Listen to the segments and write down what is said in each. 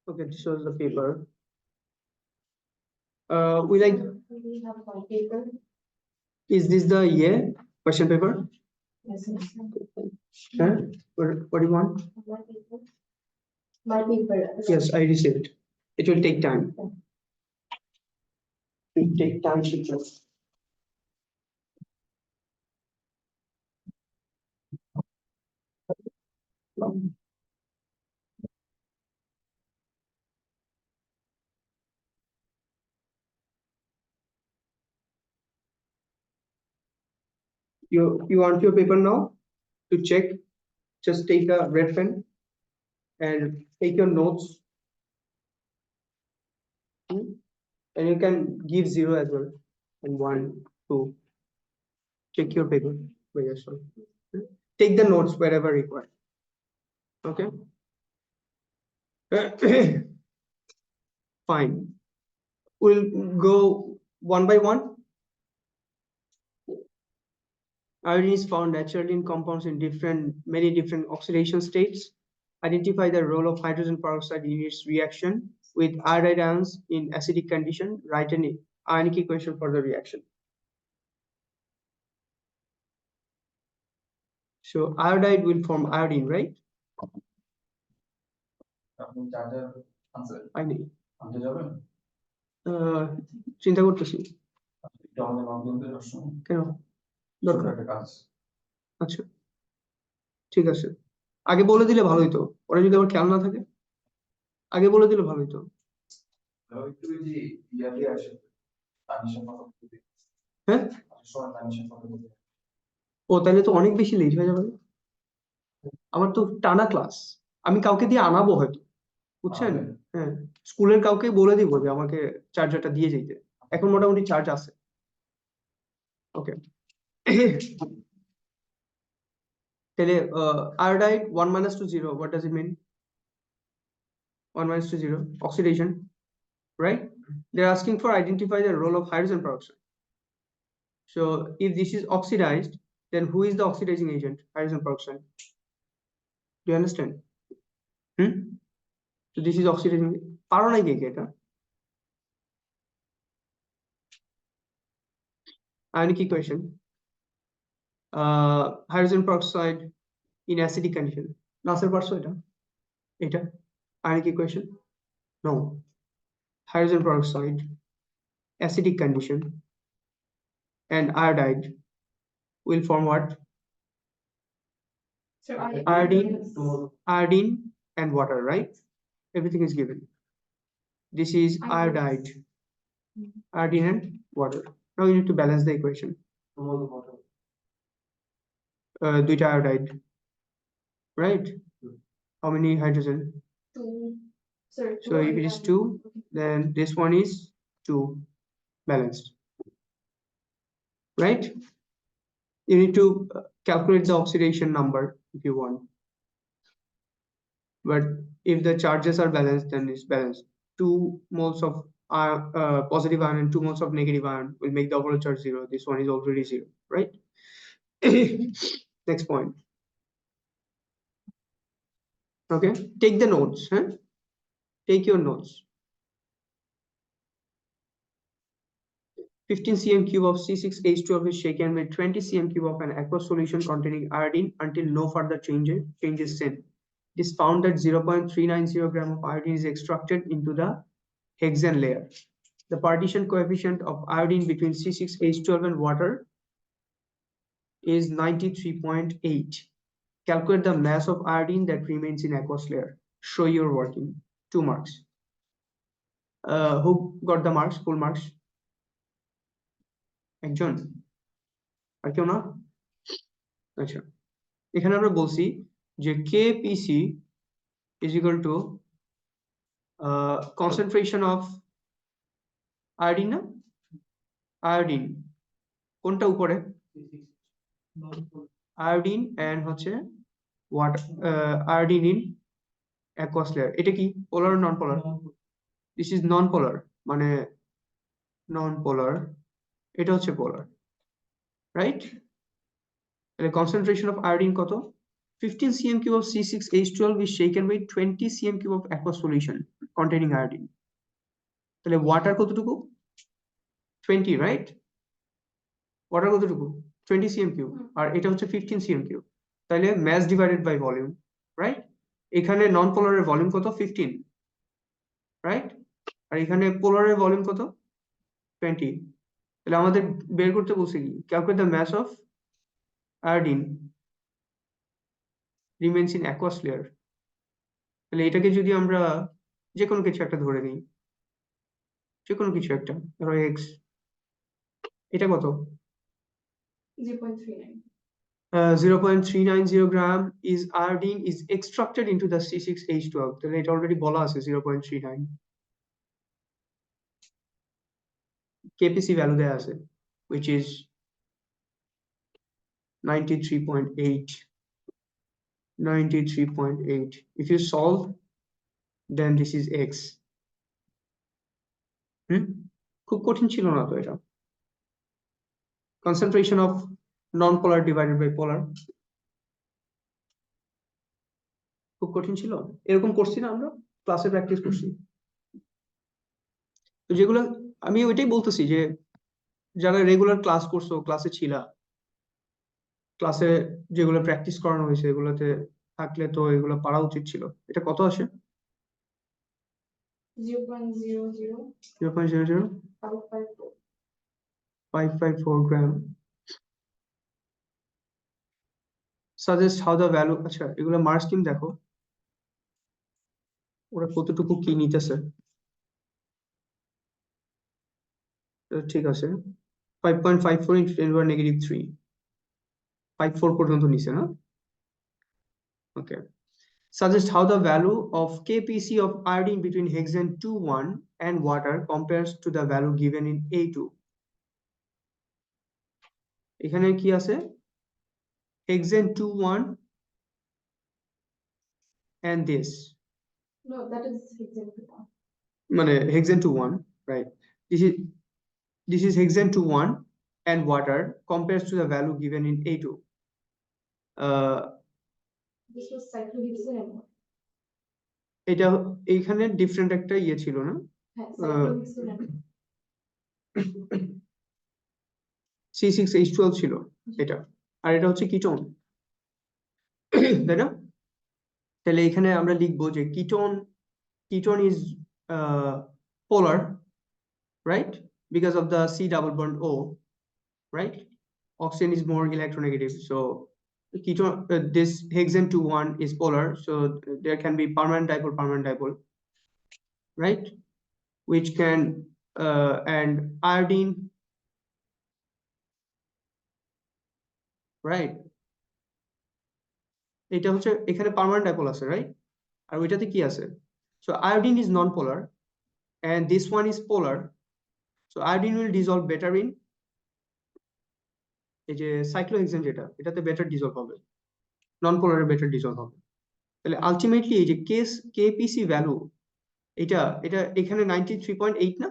Okay, this was the paper. We like. We have one paper. Is this the question paper? Yes. Huh? What do you want? One paper. My paper. Yes, I received. It will take time. It will take time to just. You want your paper now to check? Just take a red pen and take your notes. And you can give 0 as well. And 1, 2. Check your paper by yourself. Take the notes wherever required. Okay. Fine. We'll go one by one. Iodine is found naturally in compounds in many different oxidation states. Identify the role of hydrogen peroxide in its reaction with iodide ions in acidic condition. Write an ionic equation for the reaction. So iodide will form iodine, right? I need. চিন্তা করতেছি কেন দরকার আচ্ছা ঠিক আছে আগে বলে দিলে ভালোই তো ওরা যদি আবার খেয়াল না থাকে আগে বলে দিলে ভালোই তো হ্যাঁ ও তাহলে তো অনেক বেশি লেট হয়ে যাবে আমার তো টানা ক্লাস আমি কাউকে দিয়ে আনাবো হয়তো বুঝছেন হ্যাঁ স্কুলের কাউকে বলে দিব যে আমাকে চার্জারটা দিয়ে যেতে এখন মোটামুটি চার্জ আছে ওকে তাহলে iodide 1 minus to 0 what does it mean 1 minus to 0 oxidation right they're asking for identify the role of hydrogen peroxide so if this is oxidized then who is the oxidizing agent hydrogen peroxide do you understand so this is oxidizing paro nai ke eta ionic equation hydrogen peroxide in acidic condition nasser parso eta ionic equation no hydrogen peroxide acidic condition and iodide will form what So iodine and water right everything is given this is iodide iodine and water now you need to balance the equation duita iodide right how many hydrogen 2 so if it is 2 then this one is 2 balanced right you need to calculate the oxidation number if you want but if the charges are balanced then it's balanced 2 moles of positive ion and 2 moles of negative ion will make the overall charge 0 this one is already 0 right next point okay take the notes take your notes 15 cm cube of C6H12 is shaken with 20 cm cube of an aqueous solution containing iodine until no further change is seen. It is found that 0.390 gram of iodine is extracted into the hexane layer. The partition coefficient of iodine between C6H12 and water is 93.8. Calculate the mass of iodine that remains in aqueous layer. Show your working. 2 marks. Who got the marks? Full marks? একজন আর কেউ না আচ্ছা এখানে আমরা বলছি যে KPC is equal to concentration of iodine না iodine কোনটা উপরে iodine and হচ্ছে what iodine in aqueous layer এটা কি polar or non polar this is non polar মানে non polar এটা হচ্ছে polar right the concentration of iodine কত 15 cm cube of C6H12 is shaken with 20 cm cube of aqueous solution containing iodine. তাহলে water কতটুকু? 20, right? Water কতটুকু? 20 cm cube, আর এটা হচ্ছে 15 cm cube. তাহলে mass divided by volume, right? এখানে নন পোলারের volume কত? 15, right? আর এখানে পোলারের ভলিউম কত? 20. তাহলে আমাদের বের করতে বলছে কি? Calculate the mass of iodine remains in aqueous layer. তাহলে এটাকে যদি আমরা যে কোনো কিছু একটা ধরে নিই, যে কোনো কিছু একটা, ধরো x, এটা কত? 0.39. 0.390 gram is iodine is extracted into the C6H12. তাহলে এটা অলরেডি বলা আছে 0.39. KPC ভ্যালু দেয়া আছে, which is 93.8. 93.8. If you solve, then this is x. খুব কঠিন ছিল না তো এটা। Concentration of non-polar divided by polar. খুব কঠিন ছিল? এরকম করছি না আমরা ক্লাসে, প্র্যাকটিস করছি। তো যেগুলো আমি ওইটাই বলতেছি যে যারা রেগুলার ক্লাস করছো, ক্লাসে ছিলা, ক্লাসে যেগুলো প্র্যাকটিস করানো হয়েছে এগুলোতে থাকলে তো এগুলো পারা উচিত ছিল। এটা কত আসে? 0.00. 0.00 554. 554 gram. Suggest how the value, আচ্ছা এগুলো মার্ক স্কিম দেখো ওরা কতটুকু কি নিতেছে। ঠিক আছে, 5.54 into 10 power negative 3, 54 পর্যন্ত নিছে না? Okay. Suggest how the value of KPC of iodine between hexane 2,1 and water compares to the value given in A2. এখানে কি আছে? Hexane 2,1 and this. No, that is exactly one. মানে hexane 2,1, right? This is hexane 2,1 and water compares to the value given in A2. This was cyclohexane and what? এটা এইখানে different একটা ইয়ে ছিল না? হ্যাঁ, cyclohexane and C6H12 ছিল এটা, আর এটা হচ্ছে কিটোন, তাই না? তাহলে এখানে আমরা লিখবো যে ketone is polar, right? Because of the C double bond O, right? Oxygen is more electronegative, so ketone, this hexane 2,1 is polar, so there can be permanent dipole, right? Which can and iodine, right? এটা হচ্ছে এখানে permanent dipole আছে, right? আর ওইটাতে কি আছে? So iodine is non-polar and this one is polar, so iodine will dissolve better in এই যে cyclohexane, যেটা এটাতে বেটার ডিসলভ হবে, নন পোলারে বেটার ডিসলভ হবে। তাহলে আলটিমেটলি এই যে কেপিসি ভ্যালু, এটা এখানে 93.8 না?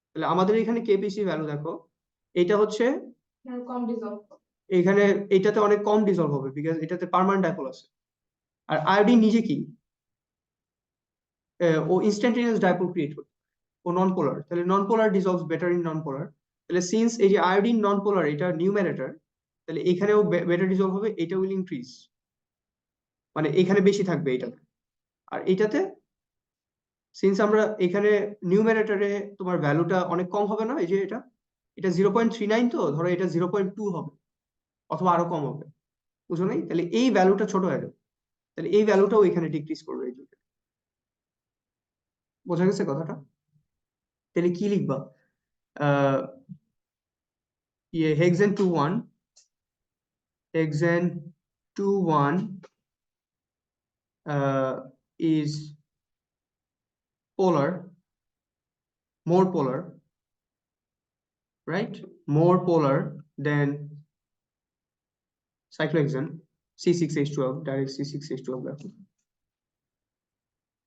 তাহলে আমাদের এখানে কেপিসি ভ্যালু দেখো, এটা হচ্ছে কম ডিসলভ। এখানে এটাতে অনেক কম ডিসলভ হবে বিকজ এটাতে পার্মানেন্ট ডাইপোল আছে। আর আয়োডিন নিজে কি, ও ইনস্ট্যান্টেনিয়াস ডাইপোল ক্রিয়েট করে, ও নন পোলার, তাহলে নন পোলার ডিসলভস বেটার ইন নন পোলার। তাহলে সিন্স এই যে আয়োডিন নন পোলার, এটা নিউমারেটর, তাহলে এখানেও বেটার ডিসলভ হবে, এটা উইল ইনক্রিজ, মানে এখানে বেশি থাকবে এটাতে। আর এটাতে সিন্স আমরা এখানে নিউমারেটরে তোমার ভ্যালুটা অনেক কম হবে না, এই যে এটা 0.39, তো ধরো এটা 0.2 হবে অথবা আরো কম হবে, বুঝো নাই? তাহলে এই ভ্যালুটা ছোট হয়ে যাবে, তাহলে এই ভ্যালুটাও এখানে ডিক্রিজ করবে। এই দুটো বোঝা গেছে কথাটা? তাহলে কি লিখবা? ইয়ে hexane 2,1, hexane 2,1 is polar, more polar, right? More polar than cyclohexane C6H12, direct C6H12,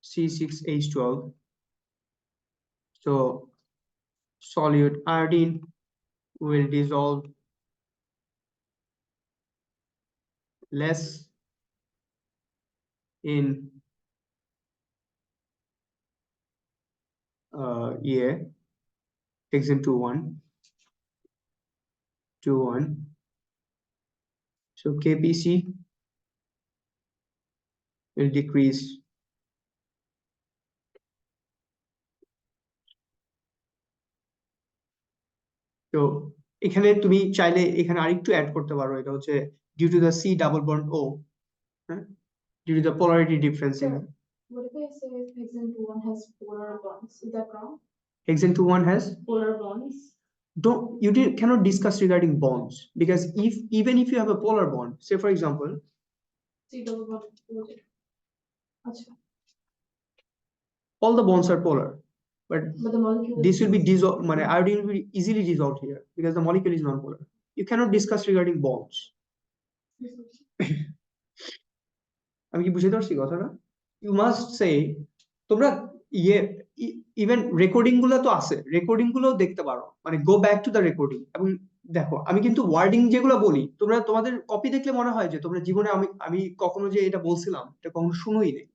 C6H12. So solute iodine will dissolve less in hexane 2,1 2,1. So KPC will decrease তো এখানে তুমি চাইলে এখানে আরেকটু অ্যাড করতে পারো এটা হচ্ছে due to the C double bond O due to the polarity difference in What if I say hexane 2,1 has polar bonds? Is that wrong? hexane 2,1 has Polar bonds? cannot discuss regarding bonds because even if you have a polar bond, say for example, C double bond. Acha. all the bonds are polar, but But the molecule. this will be dissolved. Iodine will be easily dissolved here because the molecule is non-polar. You cannot discuss regarding bonds. আমি কি বুঝাতে পারছি কথাটা? You must say তোমরা even recording গুলো তো আছে, recording গুলো দেখতে পারো, go back to the recording এবং দেখো আমি কিন্তু ওয়ার্ডিং যেগুলো বলি তোমরা তোমাদের কপি দেখলে মনে হয় যে তোমরা জীবনে আমি কখনো যে এটা বলছিলাম এটা কখনো শুনোই নেই,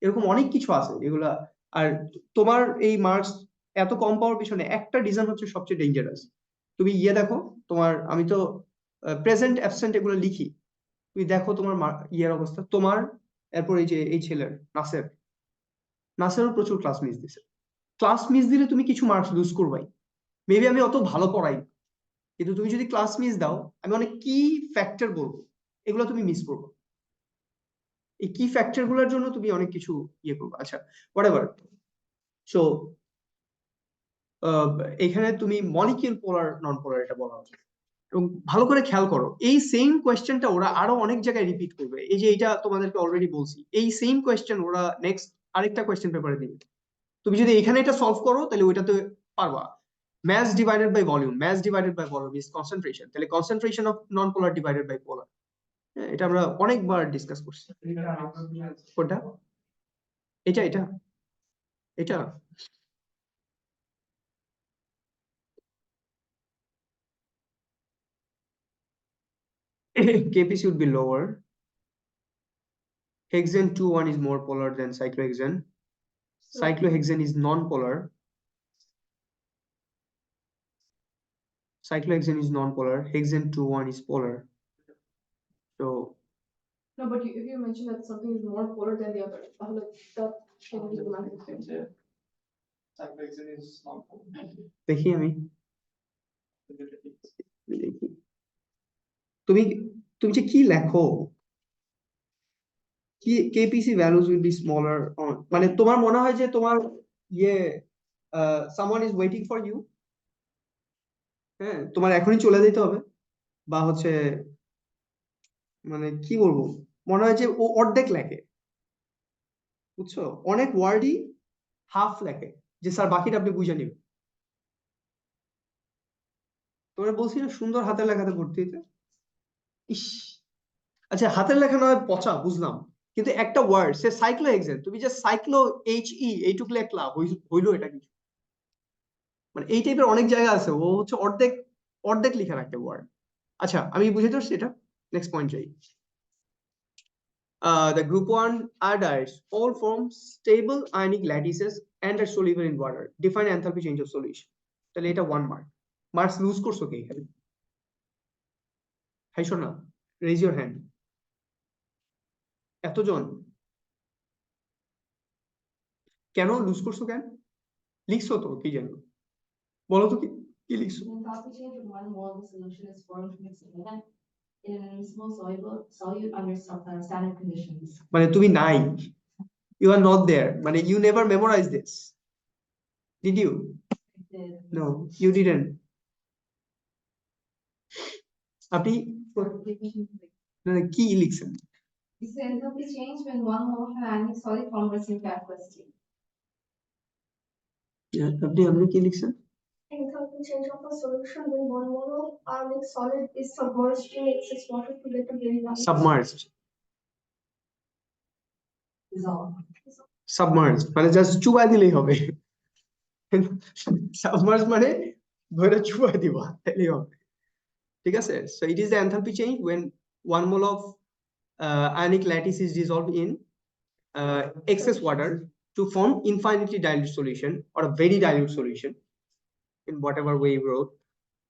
এরকম অনেক কিছু আছে এগুলা। আর তোমার এই মার্কস এত কম পাওয়ার পিছনে একটা রিজন হচ্ছে সবচেয়ে ডেঞ্জারাস। তুমি দেখো তোমার, আমি তো প্রেজেন্ট অ্যাবসেন্ট এগুলো লিখি, তুমি দেখো তোমার ইয়ের অবস্থা তোমার। এরপর এই যে এই ছেলের নাসেরও প্রচুর ক্লাস মিস দিছে। ক্লাস মিস দিলে তুমি কিছু মার্কস লুজ করবাই। মেবি আমি অত ভালো পড়াই, কিন্তু তুমি যদি ক্লাস মিস দাও আমি অনেক কি ফ্যাক্টর বলবো, এগুলো তুমি মিস করবো। এই কি ফ্যাক্টর গুলোর জন্য তুমি অনেক কিছু ইয়ে করবো। আচ্ছা হোয়াটএভার। সো এখানে তুমি মলিকিউল পোলার নন পোলার এটা বলা হচ্ছে, এবং ভালো করে খেয়াল করো এই সেম কোয়েশ্চেনটা ওরা আরো অনেক জায়গায় রিপিট করবে। এই যে এটা তোমাদেরকে অলরেডি বলছি, এই সেম কোয়েশ্চেন ওরা নেক্সট আরেকটা কোয়েশ্চেন পেপারে দিবে। তুমি যদি এখানে এটা সলভ করো তাহলে ওইটাতে পারবা। mass divided by volume is concentration, তাহলে concentration of non-polar divided by polar, এটা আমরা অনেকবার ডিসকাস করছি। কোনটা? এটা এটা এটা KPC would be lower. Hexane 2,1 is more polar than cyclohexane. Cyclohexane is non-polar. Cyclohexane is non-polar. Hexane 2,1 is polar. So No, but if you mention that something is more polar than the other, that changes the matter. Cyclohexane is non-polar. দেখি আমি দেখি তুমি যে কি লেখো, কি KPC values will be smaller on, তোমার মনে হয় যে তোমার someone is waiting for you, হ্যাঁ তোমার এখনই চলে যেতে হবে, বা হচ্ছে কি বলবো, মনে হয় যে ও অর্ধেক লেখে, বুঝছো? অনেক ওয়ার্ডই হাফ লেখে যে স্যার বাকিটা আপনি বুঝে নিবেন। তোমরা বলছি না সুন্দর হাতের লেখাতে ভর্তি হইতে। ইস আচ্ছা হাতের লেখা নয় পচা বুঝলাম, কিন্তু একটা ওয়ার্ড সে সাইক্লোহেক্সেন, তুমি যে সাইক্লো এইটুকু লেখলা হইলো এটা কিছু, এই টাইপের অনেক জায়গা আছে, ও হচ্ছে অর্ধেক লিখে রাখে ওয়ার্ড। আচ্ছা আমি বুঝে পারছি এটা। নেক্সট পয়েন্ট যাই। The group 1 iodides all form stable ionic lattices and are soluble in water. Define enthalpy change of solution. তাহলে এটা 1 মার্ক। মার্কস লুজ করছো কে এখানে? হাই শোনা, রেজ ইওর হ্যান্ড। এতজন কেন লুজ করছো? কেন লিখছো তো কি জানো, বলো তো কি লিখছো? Enthalpy change of one mole of solution is formed from its solvent in an immiscible solute under standard conditions. তুমি নাই, you are not there, you never memorized this, did you? No, you didn't. আপনি কি লিখছেন? This is enthalpy change when one mole of an ionic solid converts into aqueous state. আপনি কি লিখছেন? Enthalpy change of a solution when one mole of ionic solid is submerged in excess water to get a very large. Submerged just চুবাই দিলেই হবে। Submerged ধরে চুবাই দিবা তাহলেই হবে, ঠিক আছে? So it is the enthalpy change when one mole of ionic lattice is dissolved in excess water to form infinitely dilute solution or a very dilute solution in whatever way you wrote.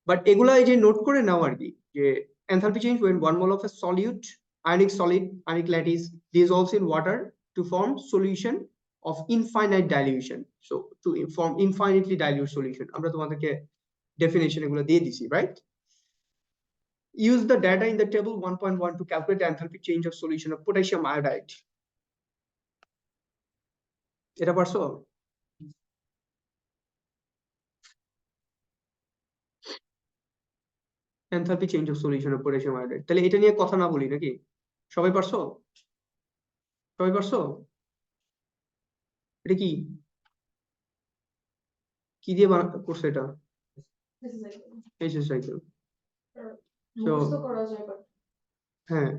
But এগুলা এই যে note করে নাও আর কি যে enthalpy change when 1 mole of a solute ionic solid ionic lattice dissolves in water to form solution of infinite dilution. So to form infinitely dilute solution আমরা তোমাদেরকে definition এগুলো দিয়ে দিছি, right? Use the data in the table 1.1 to calculate the enthalpy change of solution of potassium iodide. এটা পারছো? Enthalpy change of solution of potassium iodide. তাহলে এটা নিয়ে কথা না বলি নাকি? সবাই পারছো? সবাই পারছো? এটা কি? কি দিয়ে করছে এটা? সাইকেল। হ্যাঁ,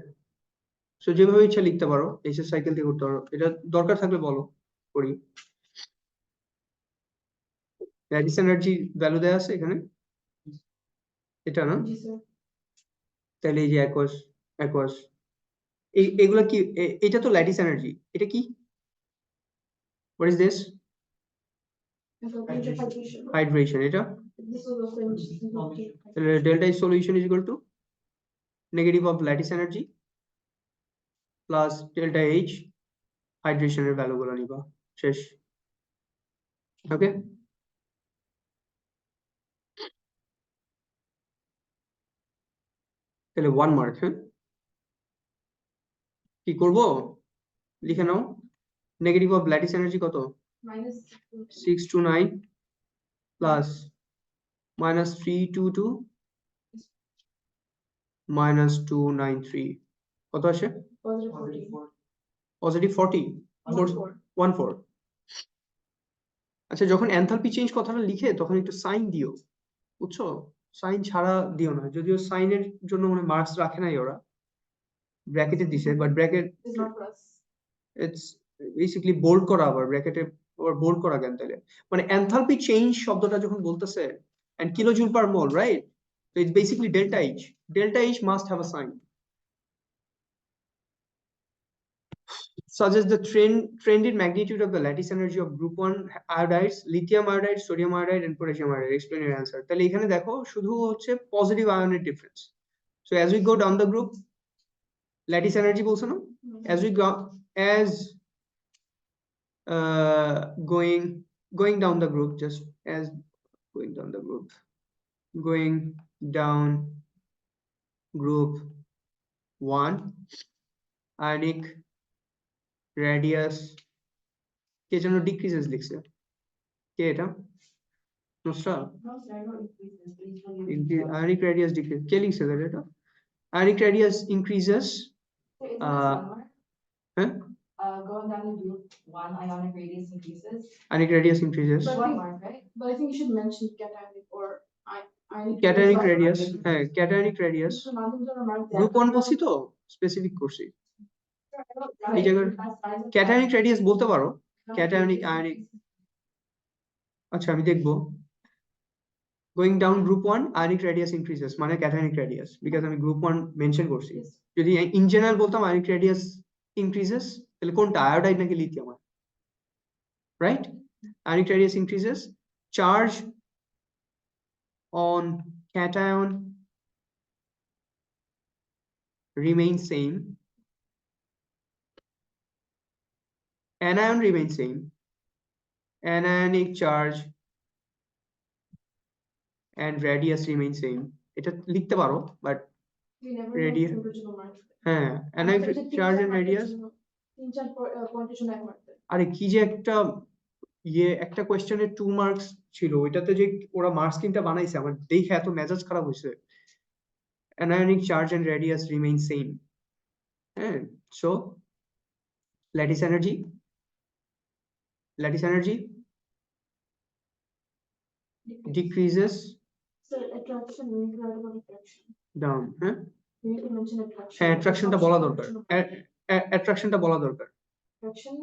সো যেভাবে ইচ্ছা লিখতে পারো, এইচএস সাইকেল দিয়ে করতে পারো। এটা দরকার থাকলে বলো, করি। ল্যাটিস এনার্জি ভ্যালু দেয়া আছে এখানে, এটা না? তাহলে এই যে অ্যাকোয়াস এগুলা কি? এটা তো ল্যাটিস এনার্জি, এটা কি? What is this? হাইড্রেশন। এটা delta H solution is equal to negative of lattice energy plus delta H hydration এর ভ্যালু গুলো নিবা, শেষ। ওকে, তাহলে 1 মার্ক। হ্যাঁ, কি করব লিখে নাও। নেগেটিভ অফ ল্যাটিস এনার্জি কত? -629 প্লাস -322 -293 কত আসে? পজিটিভ 40 14। আচ্ছা, যখন এনথালপি চেঞ্জ কথাটা লিখে তখন একটু সাইন দিও, বুঝছো? সাইন ছাড়া দিও না, যদিও সাইনের জন্য মানে মার্কস রাখে নাই ওরা, ব্র্যাকেটে দিছে, but bracket it's basically bold করা, আবার ব্র্যাকেটে আবার বোল্ড করা কেন তাহলে? মানে এনথালপি চেঞ্জ শব্দটা যখন বলতেছে and kilojoule per mole, right? So it's basically delta H. Delta H must have a sign. Such as the trended magnitude of the lattice energy of group 1 iodides, lithium iodide, sodium iodide, and potassium iodide. Explain your answer. তাহলে এখানে দেখো শুধু হচ্ছে positive আয়নের difference. So as we go down the group, lattice energy বলছো না? As we go going down the group, just as going down the group, going down group 1, ionic radius কে যেন decreases লিখছে, কে এটা? নুসরা? ionic radius decrease কে লিখছে এটা? ionic radius increases Going down to group 1, ionic radius increases. Ionic radius increases. But 1 mark, right? But I think you should mention cationic or ionic. Cationic radius, হ্যাঁ, cationic radius group 1 বলছি তো, specific করছি। এই জায়গায় cationic radius বলতে পারো, cationic ionic। আচ্ছা, আমি দেখবো। Going down group 1, ionic radius increases মানে cationic radius, because আমি group 1 মেনশন করছি। যদি ইন জেনারেল বলতাম ionic radius increases, তাহলে কোনটা, আয়োডাইড নাকি lithium? Right, ionic radius increases, charge on cation remains same, anion remains same, anionic charge and radius remains same. এটা লিখতে পারো, বাট radius, হ্যাঁ, anionic charge and radius। আরে কি যে একটা একটা কোয়েশ্চেনের 2 মার্কস ছিল, ওইটাতে যে ওরা মার্কস কিনটা বানাইছে, আমার দেখে এত মেজাজ খারাপ হয়েছে। anionic charge and radius remain same. হ্যাঁ, so lattice energy decreases attraction down. হ্যাঁ, you need to mention attraction. হ্যাঁ, attractionটা বলা দরকার, attractionটা বলা দরকার। Attraction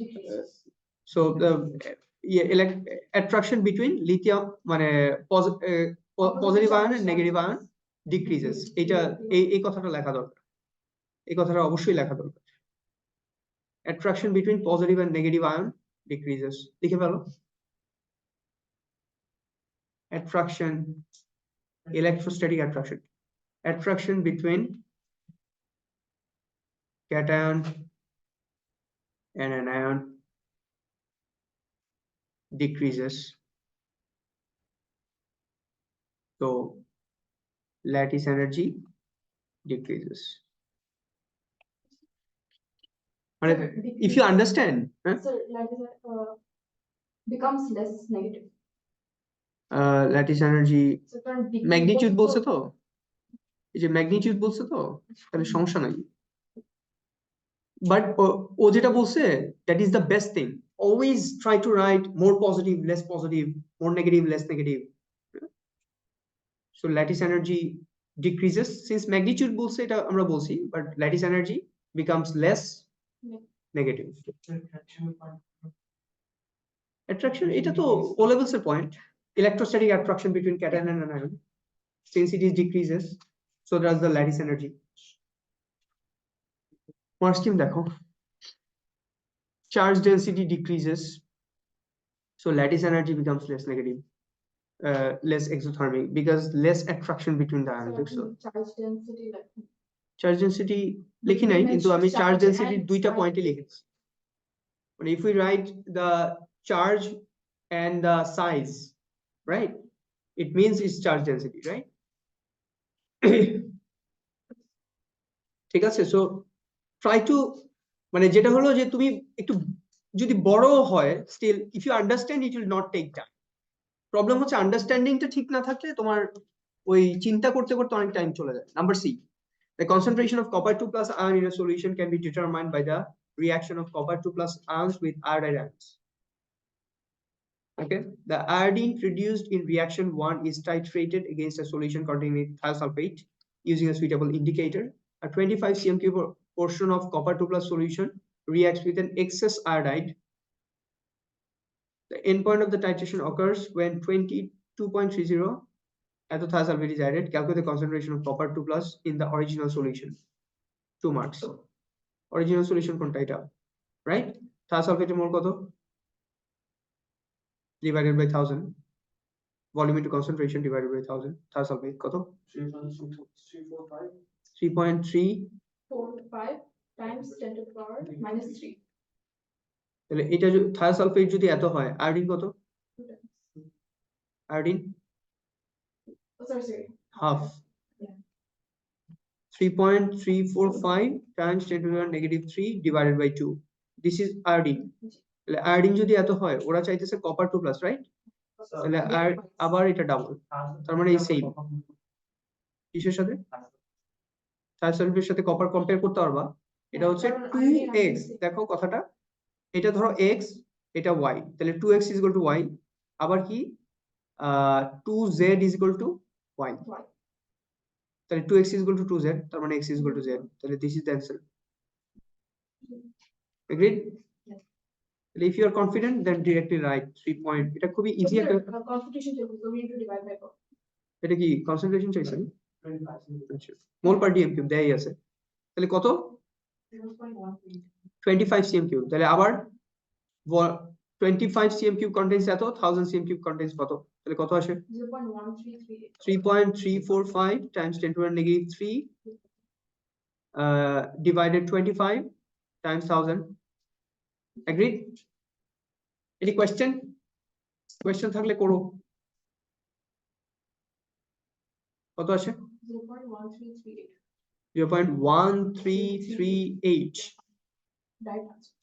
decreases. So the attraction between lithium মানে positive ion and negative ion decreases, এটা এই কথাটা লেখা দরকার, এই কথাটা অবশ্যই লেখা দরকার। Attraction between positive and negative ion decreases. লিখে ফেলো। Attraction, electrostatic attraction. Attraction between cation and an ion decreases. So lattice energy decreases. If you understand, So becomes less negative. Lattice energy So কারণ magnitude বলছে তো, এই যে magnitude বলছে তো, তাহলে সমস্যা নাই। বাট ও যেটা বলছে, that is the best thing. Always try to right more positive, less positive, more negative, less negative. So lattice energy decreases, since magnitude বলছে এটা আমরা বলছি, but lattice energy becomes less negative. Attraction, এটা তো O levels এর point. Electrostatic attraction between cation and an ion, since it is decreases, so does the lattice energy. Mark scheme দেখো, charge density decreases, so lattice energy becomes less negative, less exothermic, because less attraction between the ions. So charge density like charge density লিখি নাই, কিন্তু আমি charge density দুইটা পয়েন্টে লিখেছি। But if we write the charge and the size, right, it means it's charge density, right? ঠিক আছে, so try to, মানে যেটা হলো যে তুমি একটু যদি বড় হয়, still if you understand it will not take time. Problem হচ্ছে আন্ডারস্ট্যান্ডিংটা ঠিক না থাকলে তোমার ওই চিন্তা করতে করতে অনেক টাইম চলে যায়। Number C, the concentration of copper 2 plus ion in a solution can be determined by the reaction of copper 2 plus ions with iodide ions. Okay, the iodine produced in reaction 1 is titrated against a solution containing thiosulfate using a suitable indicator. A 25 cm³ portion of copper 2 plus solution reacts with an excess iodide. The endpoint of the titration occurs when 22.30 thiosulfate is added. Calculate the concentration of copper 2 plus in the original solution. 2 marks. Original solution কোনটা এটা, right? Thiosulfate মোল কত? Divided by 1000. Volume into concentration divided by 1000. Thiosulfate কত? 3.345 times 10 to the power minus 3. তাহলে এটা thiosulphate যদি এত হয়, iodine কত? Iodine Sorry. half. 3.345 times 10 to the negative 3 divided by 2. This is iodine. তাহলে আয়োডিন যদি এত হয়, ওরা চাইতেছে কপার 2 প্লাস, রাইট? তাহলে আবার এটা ডাবল, তার মানে এই সেম। কিসের সাথে? থায়োসালফেটের সাথে কপার কম্পেয়ার করতে পারবা, এটা হচ্ছে 2x। দেখো কথাটা, এটা ধরো x, এটা y, তাহলে 2x is equal to y, আবার কি 2z is equal to y, তাহলে 2x is equal to 2z, তার মানে x is equal to z, তাহলে this is the answer. Agreed? Yes. If you are confident, then directly write 3 point. এটা খুবই easy একটা Concentration table, so we need to divide by 4. এটা কি concentration চাইছেন? মোল পার DM cube দেয়াই আছে, তাহলে কত? 25 cm³। তাহলে আবার 25 cm³ contains এত, 1000 cm³ contains কত? তাহলে কত আসে? 0.1338. 3.345 times 10 to the negative 3 divided 25 times 1000. Agreed? Any question? Question থাকলে করো। কত আসে? 0.1338. 0.1338. Right answer.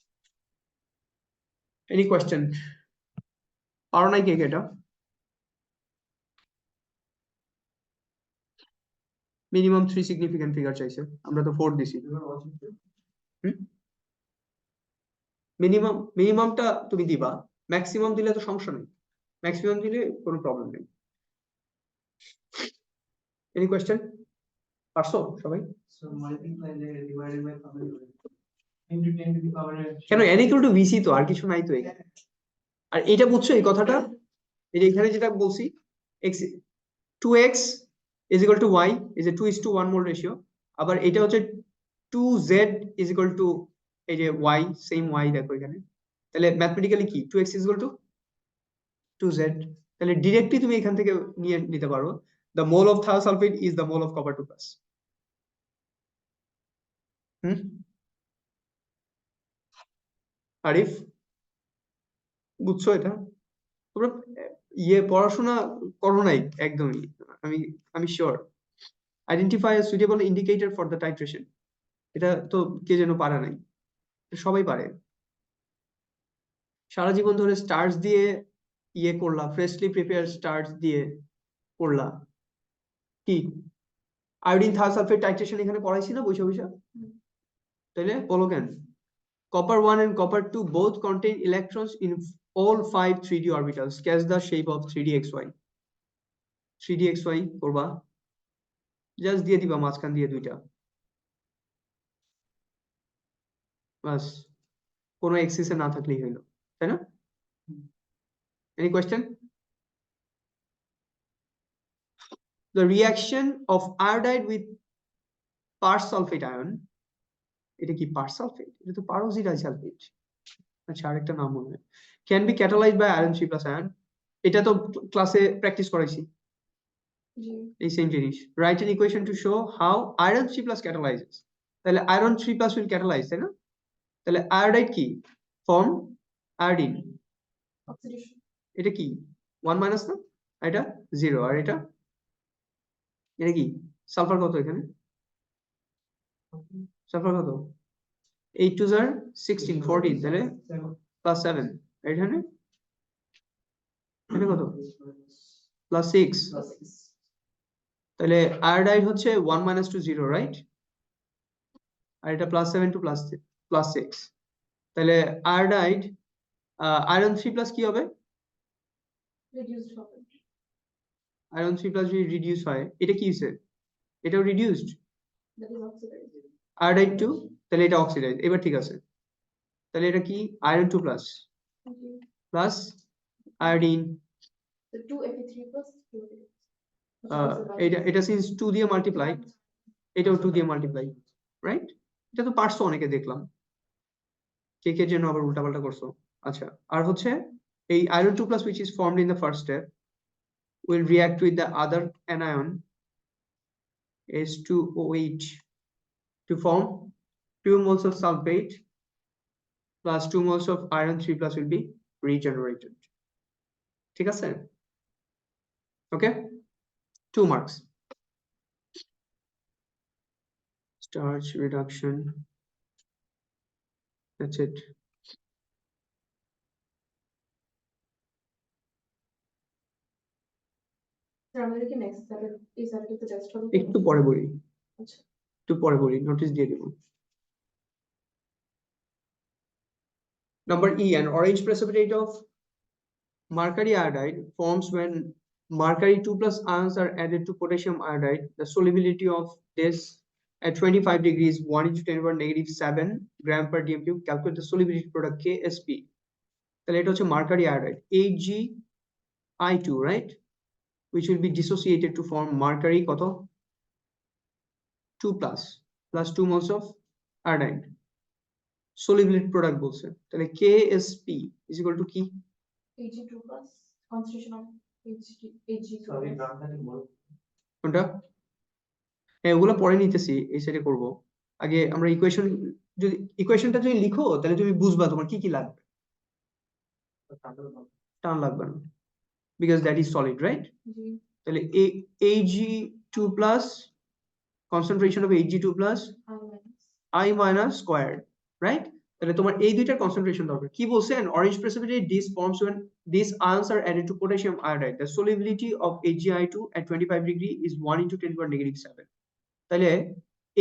Any question? পারো নাই কে এটা? মিনিমাম 3 সিগনিফিকেন্ট ফিগার চাইছে, আমরা তো 4 দিছি। মিনিমামটা তুমি দিবা, ম্যাক্সিমাম দিলে তো সমস্যা নেই, ম্যাক্সিমাম দিলে কোনো প্রবলেম নেই। Any question? পারছো সবাই? কেন n equal to vc তো, আর কিছু নাই তো এখানে। আর এটা বুঝছো এই কথাটা, এই যে এখানে যেটা বলছি, x 2x is equal to y is a 2:1 mole ratio, আবার এটা হচ্ছে 2z is equal to এই যে y সেম y দেখো এখানে, তাহলে ম্যাথমেটিক্যালি কি 2x is equal two 2z, তাহলে ডিরেক্টলি তুমি এখান থেকে নিয়ে নিতে পারো the mole of thiosulfate is the mole of copper 2 plus. Arif বুঝছো এটা? তোমরা পড়াশোনা করো নাই একদমই, আমি আমি sure. Identify a suitable indicator for the titration, এটা তো কে যেন পারে নাই, সবাই পারে। সারা জীবন ধরে স্টার্চ দিয়ে করলা, ফ্রেশলি প্রিপেয়ার স্টার্চ দিয়ে করলা কি আয়োডিন থায়োসালফেট টাইট্রেশন এখানে পড়াইছি না বৈশা বৈশা? তাইলে বলো কেন? Copper 1 and copper 2 both contain electrons in all 5 3D orbitals. Sketch the shape of 3dxy. 3dxy করবা, জাস্ট দিয়ে দিবা মাঝখান দিয়ে দুইটা, বাস, কোনো এক্সিসে না থাকলেই হইলো, তাই না? Any question? The reaction of iodide with persulfate ion, এটা কি পারসালফেট? এটা তো পারোক্সিডাইসালফেট, আচ্ছা আরেকটা নাম মনে হয়, can be catalyzed by iron 3+ ion, এটা তো ক্লাসে প্র্যাকটিস করাইছি জি এই সেম জিনিস। Write an equation to show how iron 3+ catalyzes, তাহলে iron 3+ will catalyze, তাই না? তাহলে iodide কি ফর্ম আয়োডিন, অক্সিডেশন এটা কি 1 মাইনাস না, এটা 0, আর এটা কি সালফার কত এখানে, সালফার কত 8 2 are 16 14, তাহলে +7, এখানে এটা কত +6, তাহলে আয়োডাইড হচ্ছে 1 - 2 0, রাইট? আর এটা +7 to +6, তাহলে আয়োডাইড আয়রন 3+ কি হবে? রিডিউসড হবে আয়রন 3+ যদি রিডিউস হয়, এটা কি হইছে? এটাও reduced, that is oxidised iodide 2, তাহলে এটা অক্সিডাইজ, এবার ঠিক আছে, তাহলে এটা কি iron 2+ plus iodine, the 2Fe3 plus 2Fe3 এটা সিন্স 2 দিয়ে মাল্টিপ্লাই, এটাও 2 দিয়ে মাল্টিপ্লাই, রাইট? এটা তো পারছো অনেকে দেখলাম, কে কে যেন আবার উল্টাপাল্টা করছো। আচ্ছা, আর হচ্ছে এই iron 2+ which is formed in the first step will react with the other anion H2OH to form 2 moles of sulfate plus 2 moles of iron 3+ will be regenerated. ঠিক আছে? Okay, 2 marks. Starch reduction, that's it. Sir আমাদের কি next স্যারের এই সার্কিটে test হবে একটু পরে বলি, আচ্ছা একটু পরে বলি, নোটিস দিয়ে দেব। Number E, an orange precipitate of mercury iodide forms when mercury 2+ ions are added to potassium iodide. The solubility of this at 25 degrees 1 × 10⁻⁷ gram per dm³. Calculate the solubility product KSP. তাহলে এটা হচ্ছে mercury iodide AgI2, right, which will be dissociated to form mercury কত 2+ plus 2 moles of iodine. Solubility product বলছে, তাহলে KSP is equal to কি? Ag2 plus concentration of Ag2 কোনটা? হ্যাঁ, ওগুলো পরে নিতেছি, এই সাইডে করব। আগে আমরা ইকুয়েশনটা যদি লিখো তাহলে তুমি বুঝবা তোমার কি কি লাগবে, টান লাগবে না, because that is solid, right? জি তাহলে Ag2 plus concentration of Ag2 plus I minus squared, right? তাহলে তোমার এই দুইটার কনসেন্ট্রেশন দরকার। কি বলছে? an orange precipitate this forms when these ions are added to potassium iodide. The solubility of AgI2 at 25 degree is 1 × 10⁻⁷। তাহলে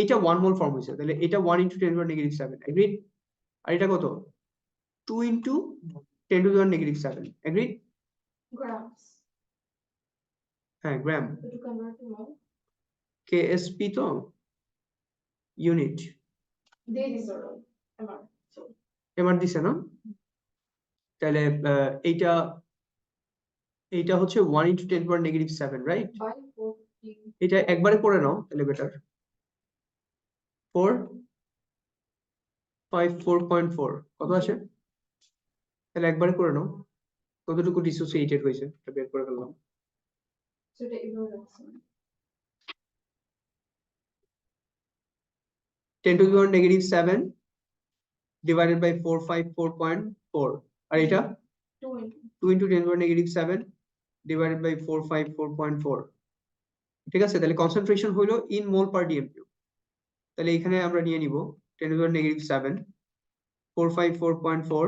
এটা 1 মোল form হয়েছে, তাহলে এটা 1 × 10⁻⁷, এগ্রিড? আর এটা কত 2 × 10⁻⁷, এগ্রিড? grams হ্যাঁ, গ্রাম। to convert to mole KSP তো ইউনিট, দিয়ে দিছে ওরা এবার এবার দিছে না? তাহলে এইটা এইটা হচ্ছে 1 × 10⁻⁷, রাইট? by 40 এটা একবারে করে নাও তাহলে বেটার। 4 54.4 কত আসে? তাহলে একবারে করে নাও কতটুকু ডিসোসিয়েটেড হয়েছে এটা বের করে ফেললাম। So এটা এভাবে রাখছি। 10 to the power negative 7 divided by 454.4 আর এটা 2 into 2 into 10 to the power negative 7 divided by 454.4 ঠিক আছে। তাহলে কনসেন্ট্রেশন হলো in mole per DM cube. তাহলে এখানে আমরা নিয়ে নিব 10 to the power negative 7 454.4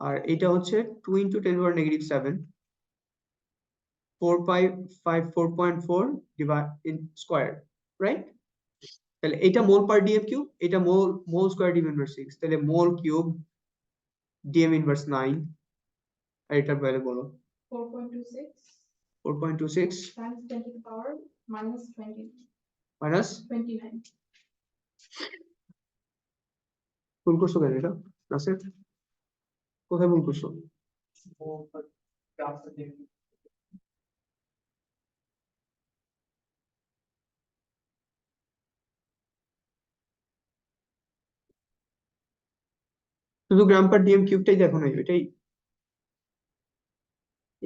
আর এটা হচ্ছে 2 into 10 to the power negative 7 4554.4 divide in square right. তাহলে এটা মোল পার ডিএম কিউব, এটা মোল স্কয়ার ডিএম ইনভার্স 6, তাহলে মোল কিউব ডিএম ইনভার্স 9 আর এটার ভ্যালু বলো 4.26 4.26 times 10 to the power minus 20 minus 29. ভুল করছো কেন এটা নাসির? কোথায় ভুল করছো? শুধু গ্রাম পার ডিএম কিউবটাই দেখো না, এটাই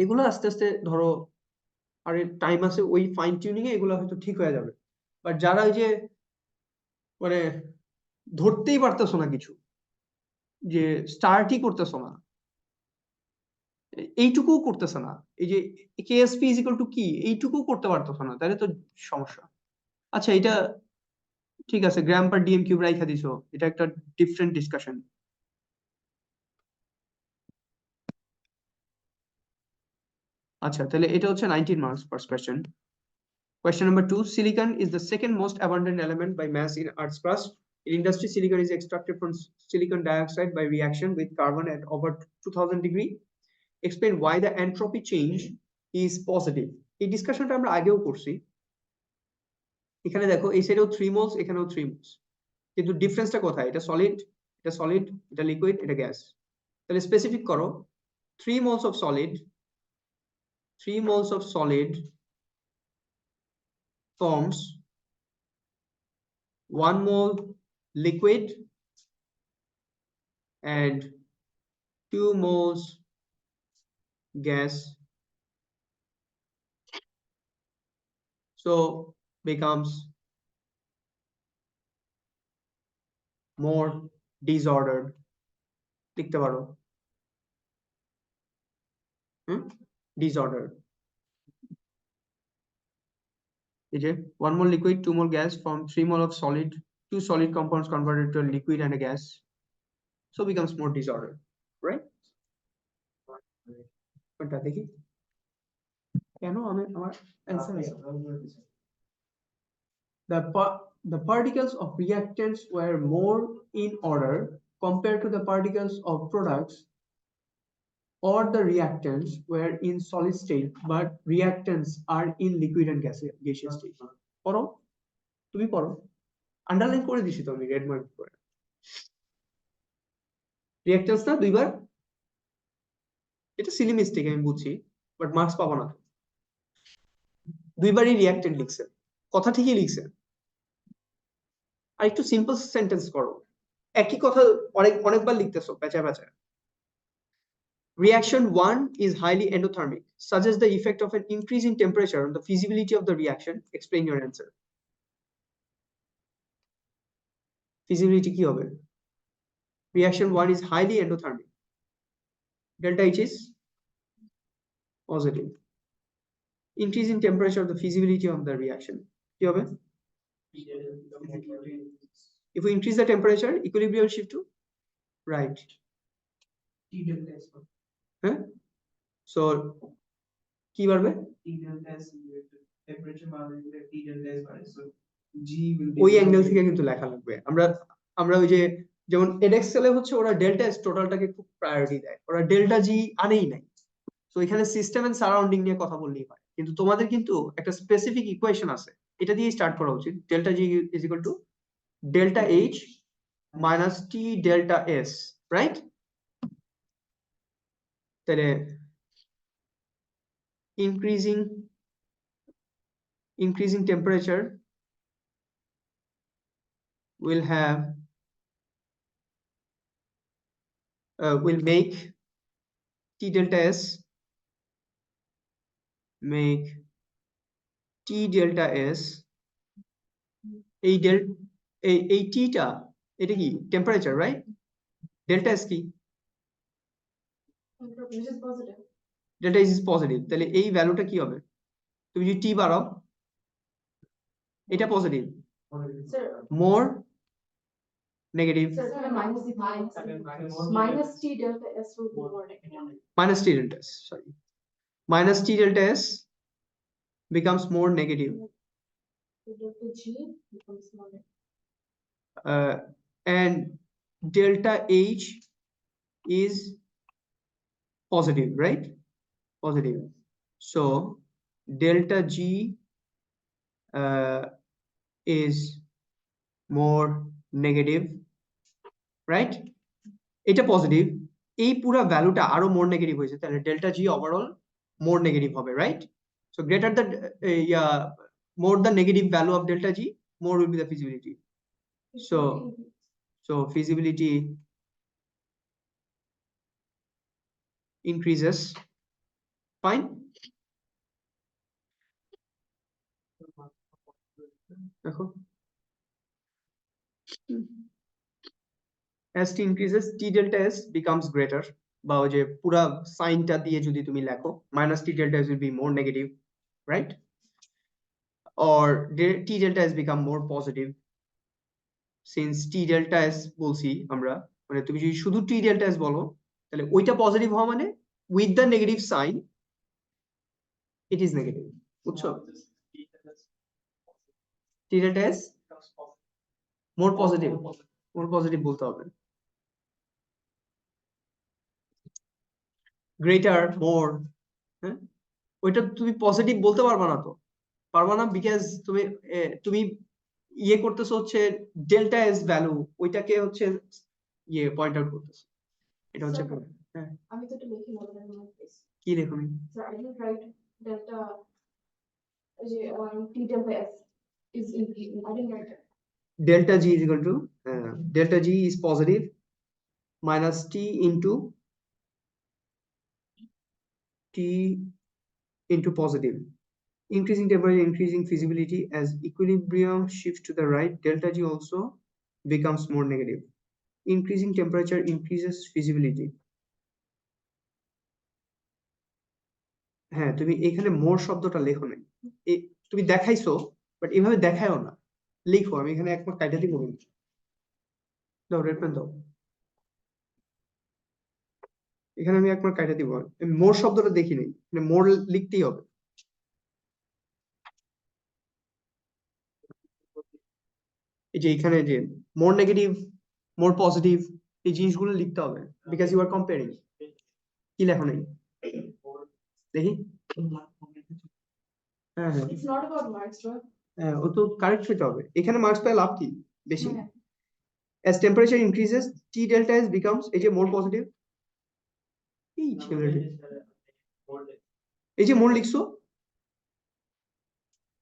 এগুলো আস্তে আস্তে ধরো আর টাইম আছে, ওই ফাইন টিউনিং এ এগুলো হয়তো ঠিক হয়ে যাবে। বাট যারা ওই যে মানে ধরতেই পারতেছো না কিছু, যে স্টার্টই করতেছো না, এইটুকু করতেছে না, এই যে কেএসপি ইজ ইকুয়াল টু কি এইটুকু করতে পারতেছো না, তাহলে তো সমস্যা। আচ্ছা এটা ঠিক আছে, গ্রাম পার ডিএম কিউব রাইখা দিছো, এটা একটা ডিফারেন্ট ডিসকাশন। আচ্ছা তাহলে এটা হচ্ছে 19 marks first question. Question number 2. Silicon is the second most abundant element by mass in Earth's crust. In industry, silicon is extracted from silicon dioxide by reaction with carbon at over 2000 degree. Explain why the entropy change is positive. এই ডিসকাশনটা আমরা আগেও করছি। এখানে দেখো এই সাইডেও 3 moles, এখানেও 3 moles, কিন্তু ডিফারেন্সটা কোথায়? এটা সলিড, এটা লিকুইড, এটা গ্যাস। তাহলে স্পেসিফিক করো 3 moles of solid forms 1 mole liquid and 2 moles gas, so becomes more disordered. লিখতে পারো disordered। এই যে 1 mole liquid 2 mole gas form 3 mole of solid, 2 solid compounds converted to a liquid and a gas, so becomes more disordered, right? কোনটা দেখি কেন আমি আমার answer আছে। The particles of reactants were more in order compared to the particles of products, or the reactants were in solid state but reactants are in liquid and gaseous state. পড়ো তুমি পড়ো, underline করে দিছি তো আমি red mark করে। Reactance না দুইবার, এটা সিলি মিস্টেক আমি বুঝছি, বাট মার্কস পাবো না। দুইবারই রিঅ্যাক্ট্যান্ট লিখছে, কথা ঠিকই লিখছে। আর একটু সিম্পল সেন্টেন্স করো, একই কথা অনেকবার লিখতেছো পেঁচা পেঁচা। Reaction 1 is highly endothermic, suggests the effect of an increase in temperature on the feasibility of the reaction. Explain your answer. Feasibility কি হবে? Reaction 1 is highly endothermic. Delta H is positive. Increase in temperature of the feasibility of the reaction. কি হবে? If we increase the temperature, equilibrium shift to right. হ্যাঁ, so কি বাড়বে? ওই angle থেকে কিন্তু লেখা লাগবে। আমরা ওই যে যেমন এডএক্সেল এ হচ্ছে ওরা ডেল্টা এস টোটালটাকে খুব প্রায়োরিটি দেয়, ওরা ডেল্টা জি আনেই নাই। তো এখানে সিস্টেম এন্ড সারাউন্ডিং নিয়ে কথা বললেই হয়, কিন্তু তোমাদের কিন্তু একটা স্পেসিফিক ইকুয়েশন আছে, এটা দিয়ে স্টার্ট করা উচিত। Delta G is equal to delta H minus T delta S, right? তাহলে increasing temperature will have will make T delta S make T delta S এই টিটা এটা কি টেম্পারেচার রাইট ডেল্টা এস কি Which is positive. Delta S is positive তাহলে এই ভ্যালুটা কি হবে তুমি যদি টি বাড়াও এটা positive Sir, more negative sir, minus minus T delta S will be more negative. minus T delta S sorry minus T delta S becomes more negative The delta G becomes more negative. And delta H is positive, right? Positive. So delta G is more negative, right? এটা positive এই পুরো ভ্যালুটা আরো মোর negative হয়েছে তাহলে delta জি overall মোর negative হবে, right? So greater the more the negative value of delta G, more will be the feasibility. So feasibility increases. Fine. দেখো as t increases t delta s becomes greater বা ওই যে পুরা সাইনটা দিয়ে যদি তুমি লেখো minus t delta s will be more negative, right? Or t delta s become more positive since t delta s বলছি আমরা মানে তুমি যদি শুধু t delta s বলো তাহলে ওইটা পজিটিভ হওয়া মানে with the negative sign it is negative, বুঝছো? t delta s more positive বলতে হবে greater more, হ্যাঁ ওইটা তুমি পজিটিভ বলতে পারবা না বিকজ তুমি ইয়ে করতেছো হচ্ছে ডেল্টা এস ভ্যালু ওইটাকে হচ্ছে ইয়ে পয়েন্ট আউট করতেছো এটা হচ্ছে Sir, হ্যাঁ আমি তো এটা লিখি না বলে আমার face. কি লেখনি Sir, I didn't write delta T delta S is in I didn't write it. delta G is equal to delta G is positive minus T into positive. Increasing temperature, increasing feasibility. As equilibrium shifts to the right, delta G also becomes more negative. Increasing temperature increases feasibility. হ্যাঁ তুমি এখানে মোর শব্দটা লেখো নাই তুমি দেখাইছো but এভাবে দেখায়ও না লিখো আমি এখানে একবার কাইটা দিব দাও রেড পেন দাও এখানে আমি একবার কাইটা দিব মোর শব্দটা দেখি নাই মানে মোর লিখতেই হবে এই যে এখানে যে মোর নেগেটিভ মোর পজিটিভ এই জিনিসগুলো লিখতে হবে বিকজ ইউ আর কম্পেয়ারিং কি লেখো নাই দেখি হ্যাঁ হ্যাঁ It's not about marks, right? হ্যাঁ ও তো কারেক্ট হতে হবে এখানে মার্কস পেয়ে লাভ কি বেশি হ্যাঁ। as temperature increases t delta s becomes এই যে more positive এই ছেলেটি এই যে মোর লিখছো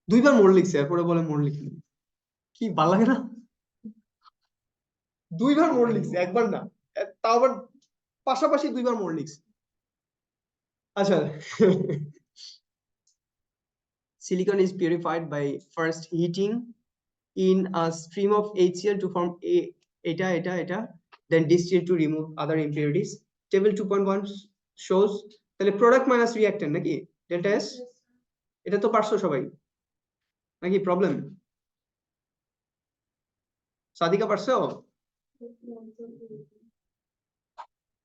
দুইবার মোর লিখছে এরপরে বলে মোর লিখিনি কি ভালো লাগে না দুইবার মোর লিখছে একবার না তাও আবার পাশাপাশি দুইবার মোর লিখছে আচ্ছা silicon is purified by first heating in a stream of HCl to form eta then distilled to remove other impurities. Table 2.1 shows তাহলে product minus reactant নাকি delta S এটা তো পারছো সবাই নাকি প্রবলেম সাদিকা পারছো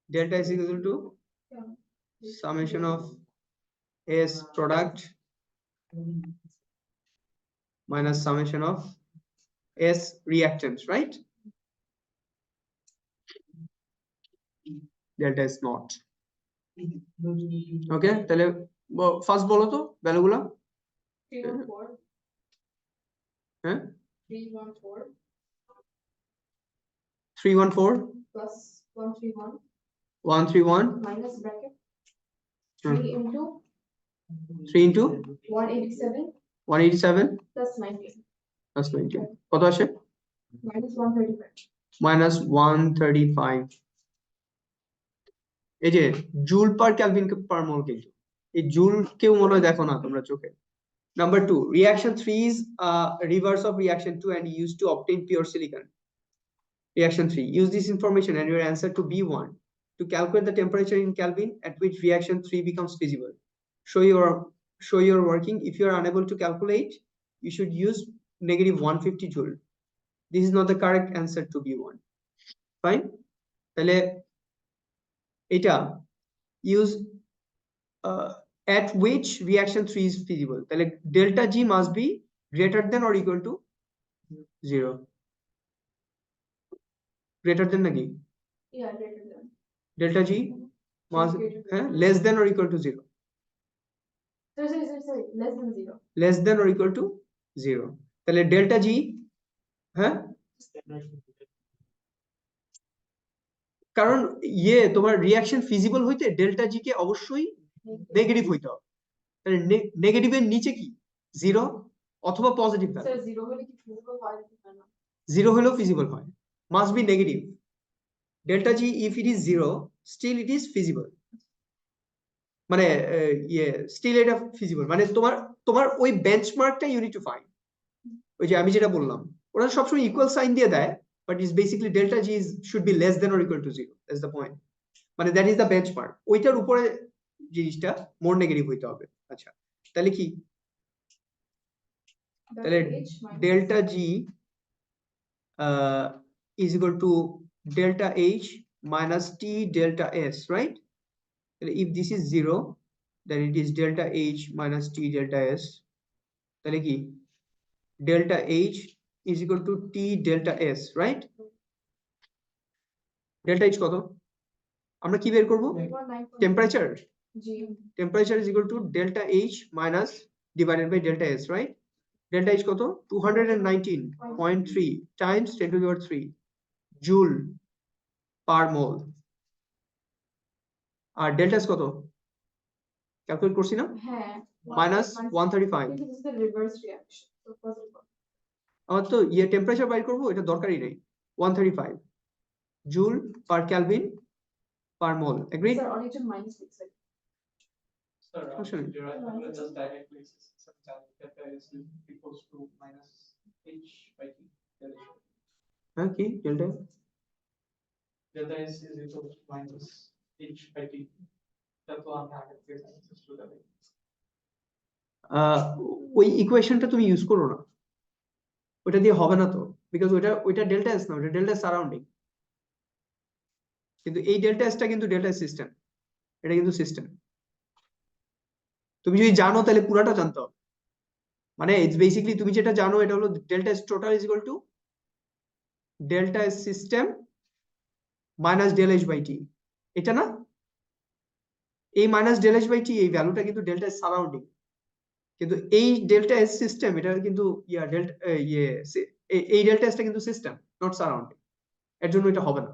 delta S equal to summation of S product minus summation of S reactants, right? Delta is not. Okay, তাহলে first বলো তো ভ্যালুগুলো 314. হ্যাঁ 314 314 plus 131 131 minus bracket Hmm. 3 into 3 into 187 187 plus 19. plus 19 কত আসে minus 135. minus 135 এই যে জুল পার কেলভিন পার মোল কিন্তু এই জুল কেউ মনে হয় দেখো না তোমরা চোখে Number 2, reaction 3 is reverse of reaction 2 and used to obtain pure silicon. Reaction 3, use this information and your answer to B1 to calculate the temperature in Kelvin at which reaction 3 becomes feasible. Show your working. If you are unable to calculate, you should use negative 150 joule. This is not the correct answer to B1. Fine? তাহলে এটা use at which reaction 3 is feasible. তাহলে delta G must be greater than or equal to 0. Greater than নাকি? Yeah, greater than. Delta G must Greater than. less than or equal to 0. Sorry, less than 0. Less than or equal to 0. তাহলে delta G হ্যাঁ কারণ তোমার reaction feasible হইতে delta জি কে অবশ্যই negative হইতে হবে তাহলে নেগেটিভের নিচে কি 0 অথবা পজিটিভ ভ্যালু Sir, 0 হলে কি feasible হয় না? 0 হলেও ফিজিবল হয় must be negative delta G if it is 0 still it is feasible মানে স্টিল এটা ফিজিবল মানে তোমার ওই বেঞ্চমার্কটা ইউ নিড টু ফাইন্ড ওই যে আমি যেটা বললাম ওরা সবসময় ইকুয়াল সাইন দিয়ে দেয় but is basically delta G should be less than or equal to 0 that's the point মানে দ্যাট ইজ দ্য বেঞ্চমার্ক ওইটার উপরে জিনিসটা মোর নেগেটিভ হইতে হবে আচ্ছা তাহলে কি তাহলে delta G is equal to delta H minus T delta S, right? If this is 0, then it is delta H minus T delta S. তাহলে কি delta H is equal to T delta S, right? Delta H কত? আমরা কি বের করব? Temperature. G. Temperature is equal to delta H minus divided by delta S, right? Delta H কত 219.3 times 10 to the power 3 joule per mole R delta S কত calculate করছি না হ্যাঁ minus 135 this is the reverse reaction so positive আমার তো temperature বাইর করব এটা দরকারই নেই 135 joule per Kelvin per mole agreed sir only to minus 6 Sir, Question. just directly sometimes delta is equals to minus h by t. হ্যাঁ কি delta Delta s is equal to minus h by t. That's one habit is to the ওই ইকুয়েশনটা তুমি use করো না ওটা দিয়ে হবে না তো বিকজ ওইটা ডেল্টা এস না ওটা ডেল্টা সারাউন্ডিং কিন্তু এই ডেল্টা এসটা কিন্তু ডেল্টা সিস্টেম এটা কিন্তু সিস্টেম তুমি যদি জানো তাহলে পুরাটা জানতে হবে মানে ইটস বেসিক্যালি তুমি যেটা জানো এটা হলো delta S total is equal to delta S system minus del H by T এটা না এই minus del H by T এই ভ্যালুটা কিন্তু ডেল্টা এস সারাউন্ডিং কিন্তু এই ডেল্টা এস সিস্টেম এটা কিন্তু এই ডেল্টা এসটা কিন্তু সিস্টেম নট সারাউন্ডিং এর জন্য এটা হবে না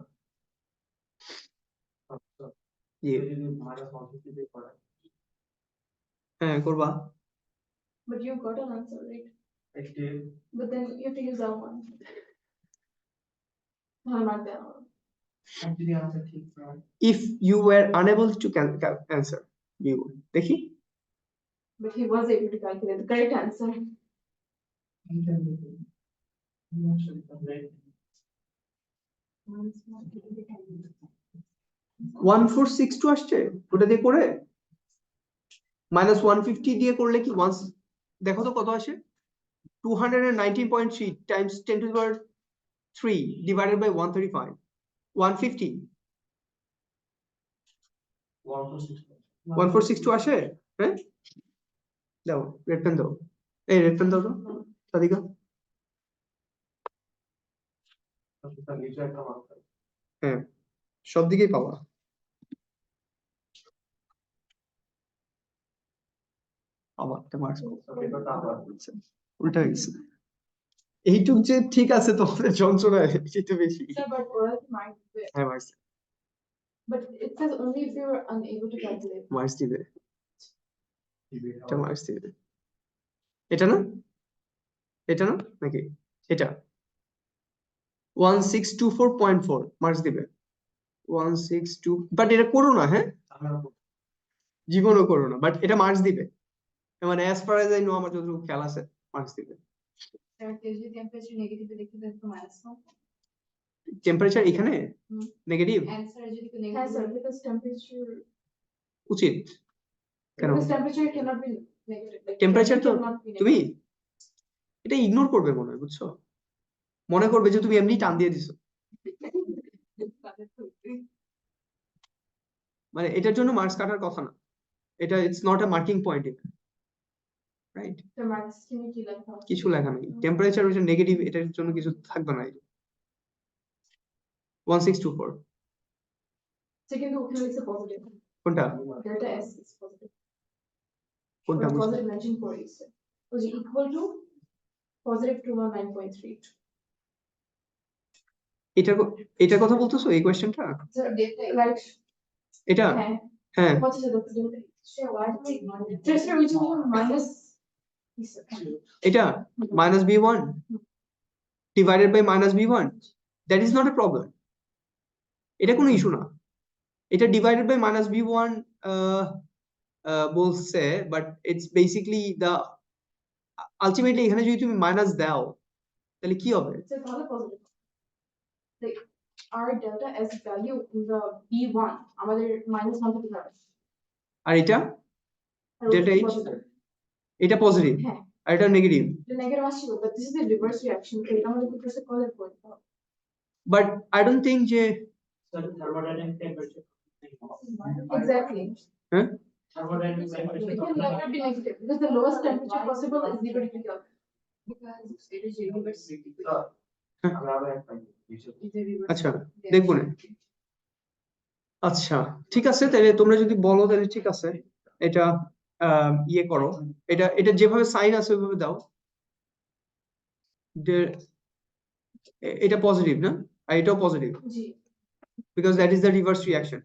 হ্যাঁ করবা but you got an answer right I did. but then you have to use that one mark that one Actually, answer ঠিক right. if you were unable to answer you দেখি but he was able to calculate the correct answer I'm not sure if I'm right. 1462 আসছে ওটা দিয়ে করে -150 দিয়ে করলে কি once দেখো তো কত আসে 219.3 times 10 to the power 3 divided by 135 150 1462 আসে হ্যাঁ দাও রেড পেন দাও এই রেড পেন দাও তো সাদিকা হ্যাঁ সব দিকেই পাওয়া আমারটা মার্কস উল্টা হয়েছে এইটুক যে ঠিক আছে তোমাদের যন্ত্রণা এটা বেশি sir but oral mark হ্যাঁ marks but it says only if you are unable to calculate marks দিবে এটা মার্কস দিবে এটা না নাকি এটা 1624.4 মার্কস দিবে 162, বাট এটা করো না, হ্যাঁ জীবনও করো না, বাট এটা মার্কস দিবে, মানে as far age I know, আমার যতটুকু খেয়াল আছে মার্কস দিবে। Sir, যদি টেম্পারেচার নেগেটিভ লিখে দেন তো মাইনাস ওয়ান। টেম্পারেচার এখানে হুম। নেগেটিভ অ্যান্সার যদি হ্যাঁ নেগেটিভ স্যার, because temperature, উচিত কেন? because temperature cannot be negative. Like, Temperature তো cannot be তুমি negative. এটা ইগনোর করবে মনে হয়, বুঝছো, মনে করবে যে তুমি এমনি টান দিয়ে দিছো, মানে এটার জন্য মার্কস কাটার কথা না, এটা it's not a marking point, right? The marks can be like that. কিছু লেখা নেই, টেম্পারেচার হচ্ছে নেগেটিভ, এটার জন্য কিছু থাকবে না। 1624 Second, ওখানে লিখছে positive. কোনটা? Delta S is positive. কোনটা Or বুঝতে? positive mention for you, sir. Was equal to positive 219.3. এটার কথা বলতেছো, এই কোয়েশ্চেনটা? Sir, right. এটা হ্যাঁ। হ্যাঁ, What is the delta? Sir, why do we ignore it? Sir, which one minus? Yes, sir. এটা minus b1 divided by minus b1, that is not a problem, এটা কোনো ইস্যু না, এটা divided by minus b1 বলছে, but it's basically the ultimately এখানে যদি তুমি minus দাও তাহলে কি হবে? Sir, তাহলে positive. Like, our delta S value in the B1, আমাদের minus 1 থেকে যাবে। আর এটা আর ওটা Delta H? positive। এটা পজিটিভ হ্যাঁ। আর এটা নেগেটিভ, The negative আসছিল, but this is the reverse reaction. So, এটা আমাদের প্রসেস করার পর। বাট আই ডোন্ট থিংক যে Thermodynamic temperature. Exactly. হ্যাঁ Thermodynamic It temperature. can never be negative because the lowest temperature possible is 0 degree Kelvin. because it is universe. আচ্ছা দেখবো না, আচ্ছা ঠিক আছে, তাহলে তোমরা যদি বলো তাহলে ঠিক আছে, এটা ইয়ে করো, এটা এটা যেভাবে সাইন আছে ওইভাবে দাও, এটা পজিটিভ না, আর এটাও পজিটিভ, জি। Because that is the reverse reaction.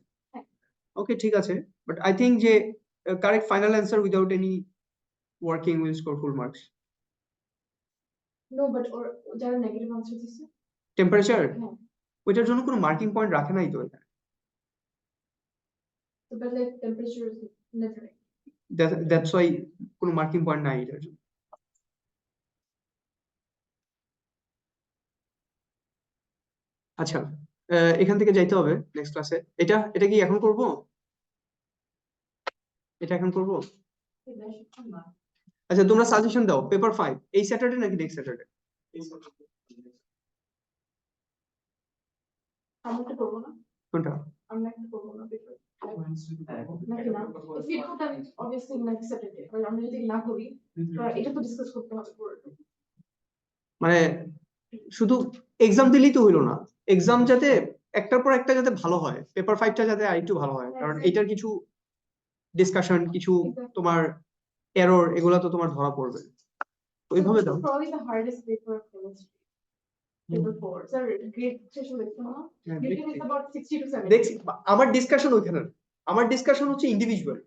Okay ঠিক আছে, বাট আই থিঙ্ক যে correct final answer without any working will score full marks. No, but or যারা নেগেটিভ আনসার দিছে, টেম্পারেচার হ্যাঁ, ওইটার জন্য কোনো মার্কিং পয়েন্ট রাখে নাই তো এখানে, so but like temperature is never. That's why কোনো মার্কিং পয়েন্ট নাই এটার জন্য। আচ্ছা এখান থেকে যাইতে হবে নেক্সট ক্লাসে, এটা এটা কি এখন করব, এটা এখন করব? আচ্ছা তোমরা সাজেশন দাও, পেপার 5 এই স্যাটারডে নাকি নেক্সট স্যাটারডে? আমরা একটা করবো না, কোনটা? আমরা একটা করবো না পেপার নাকি না? If we do then obviously next Saturday, আর আমরা যদি না করি এটা তো ডিসকাস করতে হবে পরে। মানে শুধু এক্সাম দিলেই তো হইলো না, এক্সাম যাতে একটার পর একটা যাতে ভালো হয়, পেপার 5টা যাতে আরেকটু ভালো হয়, কারণ এটার কিছু ডিসকাশন, কিছু তোমার এরর, এগুলা তো তোমার ধরা পড়বে, ওইভাবে দাও। Probably the hardest paper of chemistry. Paper 4. Sir, grade session দেখতে না? Grade is about 60 to 70. দেখছি আমার ডিসকাশন ওইখানে না, আমার ডিসকাশন হচ্ছে ইন্ডিভিজুয়াল,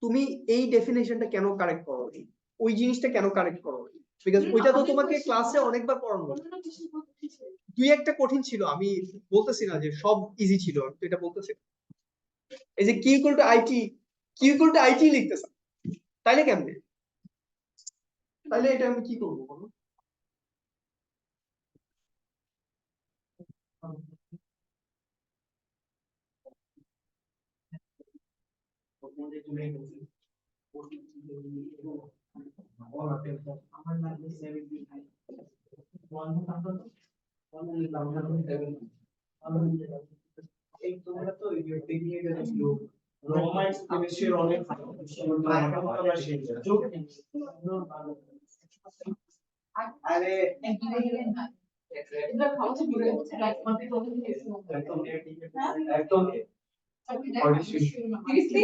তুমি এই ডেফিনেশনটা কেন কারেক্ট করো, ওই জিনিসটা কেন কারেক্ট করো, বিকজ ওইটা তো তোমাকে ক্লাসে অনেকবার পড়ানো হবে। দুই একটা কঠিন ছিল, আমি বলতেছি না যে সব ইজি ছিল, তো এটা বলতেছি এই যে Q equal to IT, Q equal to IT লিখতেছ, তাইলে কেমনে, তাইলে এটা আমি কি করবো বলো? Bromide chemistry অনেক আরে এগুলো খাওয়া তো বিলে রাইট মানতে বলে দিয়েছে। একদম Seriously?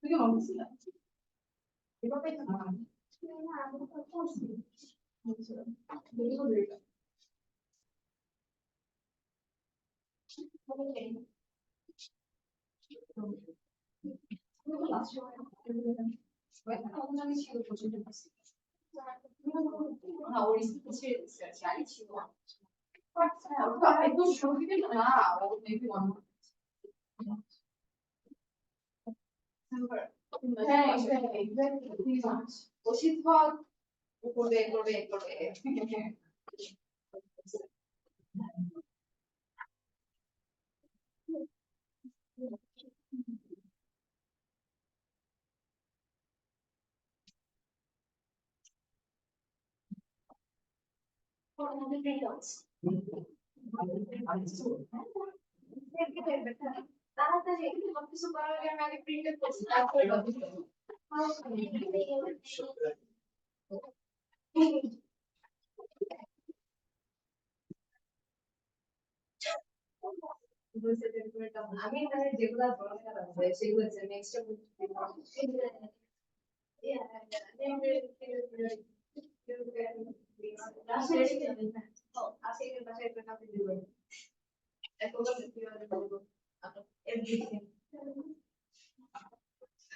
তুই কি মনে ছিল? এভাবে না। 那我意思是家里去过。I don't show you now. Maybe one. করবে তাড়াতাড়ি কিছু করার আগে আমি আগে প্রিন্ট করছি তারপরে আমি এখানে যেগুলো দরকার আছে সেগুলো next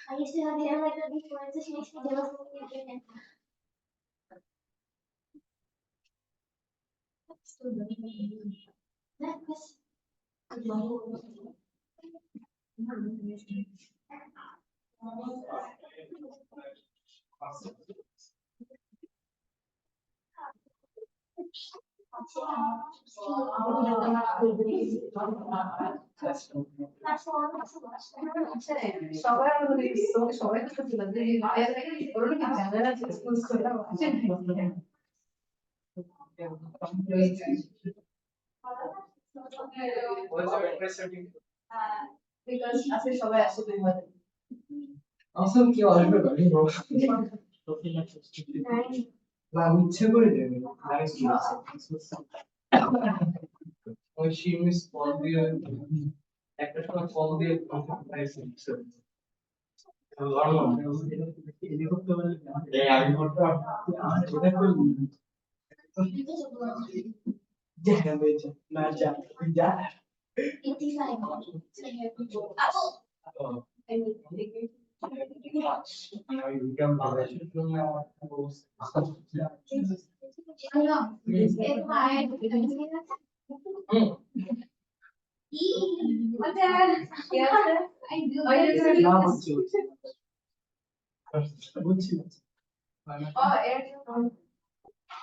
I used to have the like the differences makes me jealous. সবাই সবাই তো ছিল যে ওরা কি জানে না যে স্কুল খোলা আছে because আসলে সবাই আসে দুই মাস আসলে কি আসবে ভাই না ইচ্ছে করে দেবে ওই শিমিস ফল দিয়ে একটা সময় ফল দিয়ে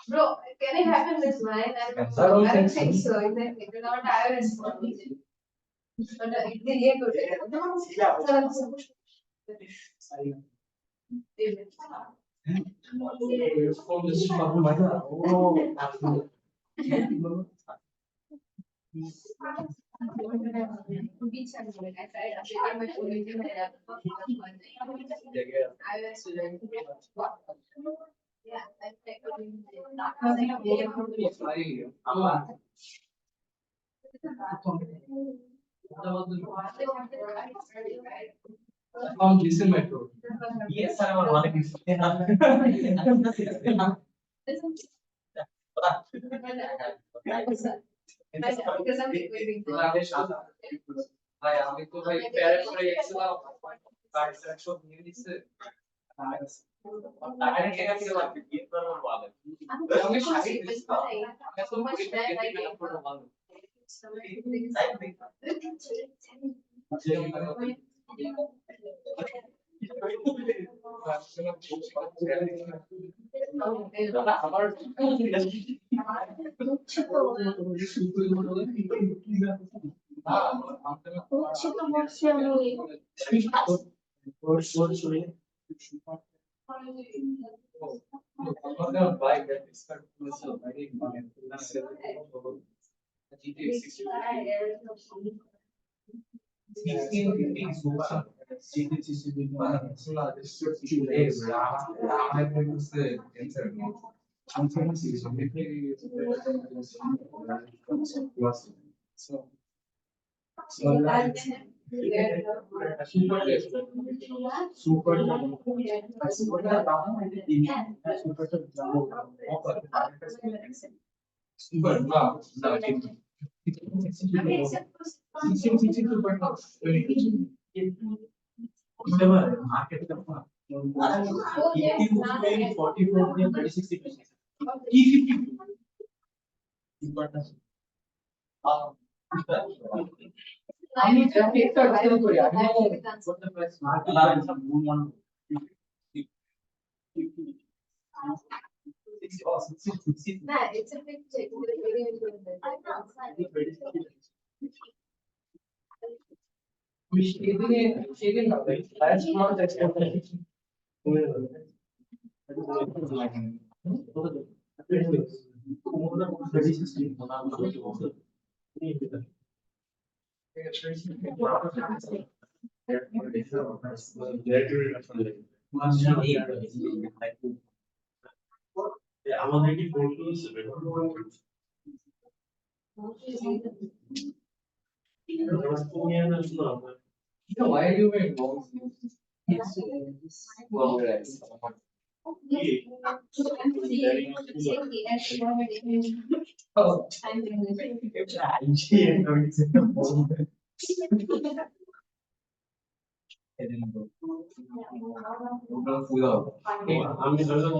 Bro, can it happen this line? I don't think so. It's not iOS. But it's the good. Listen metro. Yes, I am one আমি তো ভাই প্যারে করে গেছিলাম তার সব নিয়ে নিছে টাকা নিয়ে গেছে লাগবে কি করব বলে আমি শাড়ি দিছিলাম আমি তো পুরো কেটে পুরো ভালো Oh, yes, now I get- 44 and 36 degrees. Okay. E52. You got us. আমি একটা কাজ করি আমি what the price Nah, it's a big check. last month expected. আমাদের কি বলতে why are you wearing long sleeves? Well, guys. Oh, আমি ধরলাম